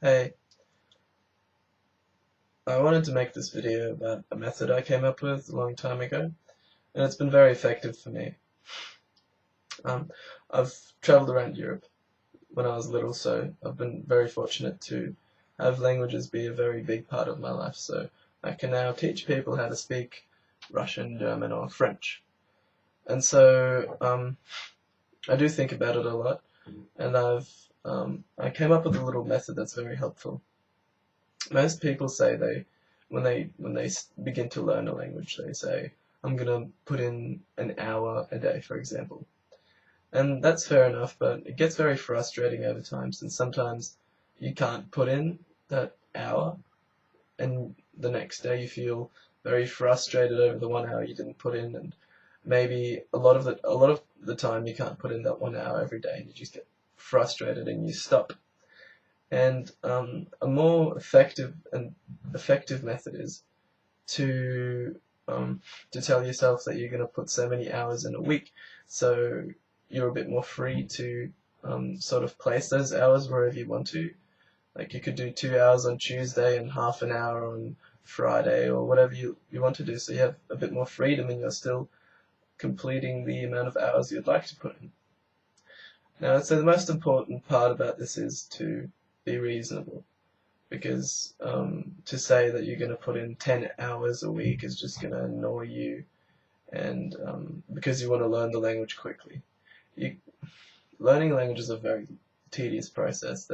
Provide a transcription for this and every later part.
Hey, I wanted to make this video about a method I came up with a long time ago, and it's been very effective for me. Um, I've traveled around Europe when I was little, so I've been very fortunate to have languages be a very big part of my life, so I can now teach people how to speak Russian, German, or French. And so I do think about it a lot, and I came up with a little method that's very helpful. Most people say when they begin to learn a language, they say, I'm gonna put in an hour a day, for example. And that's fair enough, but it gets very frustrating over time, since sometimes you can't put in that hour, and the next day you feel very frustrated over the 1 hour you didn't put in, and maybe a lot of the time you can't put in that 1 hour every day, and you just get frustrated and you stop. And a more effective method is to to tell yourself that you're going to put so many hours in a week, so you're a bit more free to sort of place those hours wherever you want to. Like you could do 2 hours on Tuesday and half an hour on Friday, or whatever you want to do, so you have a bit more freedom and you're still completing the amount of hours you'd like to put in. Now, so the most important part about this is to be reasonable, because to say that you're going to put in 10 hours a week is just going to annoy you, and because you want to learn the language quickly. You, Learning a language is a very tedious process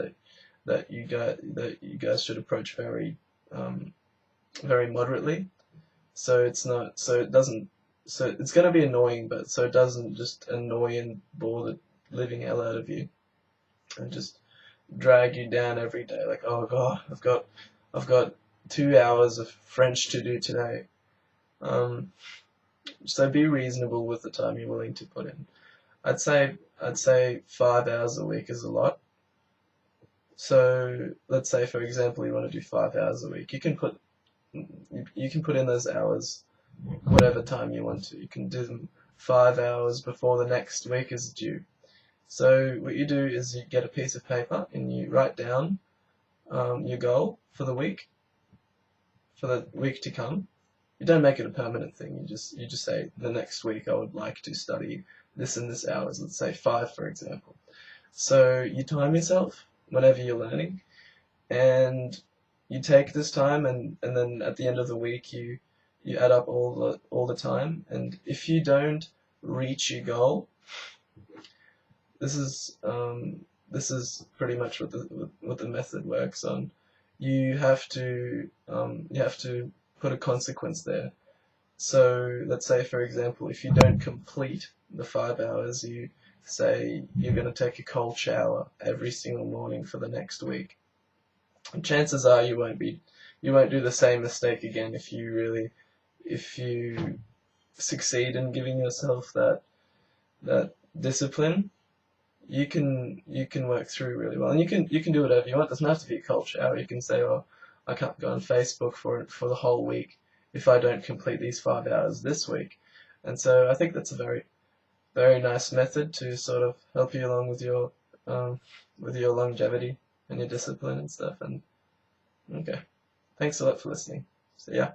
that you guys should approach very moderately. So it's not so it doesn't so it's going to be annoying, but so it doesn't just annoy and bore the living hell out of you, and just drag you down every day. Like, oh God, I've got 2 hours of French to do today. Um, so be reasonable with the time you're willing to put in. I'd say 5 hours a week is a lot. So let's say, for example, you want to do 5 hours a week. You can put in those hours whatever time you want to. You can do them 5 hours before the next week is due. So what you do is you get a piece of paper and you write down your goal for the week to come. You don't make it a permanent thing. You just say, the next week I would like to study this and this hours. Let's say 5, for example. So you time yourself whenever you're learning, and you take this time, and then at the end of the week you add up all the time. And if you don't reach your goal, this is pretty much what the method works on. You have to put a consequence there. So let's say, for example, if you don't complete the 5 hours, you say you're going to take a cold shower every single morning for the next week. And chances are you won't do the same mistake again if you succeed in giving yourself that discipline. You can work through really well, and you can do whatever you want. It doesn't have to be a cold shower. You can say, "Oh, I can't go on Facebook for the whole week if I don't complete these 5 hours this week." And so I think that's a very very nice method to sort of help you along with your longevity and your discipline and stuff. And okay, thanks a lot for listening. So yeah.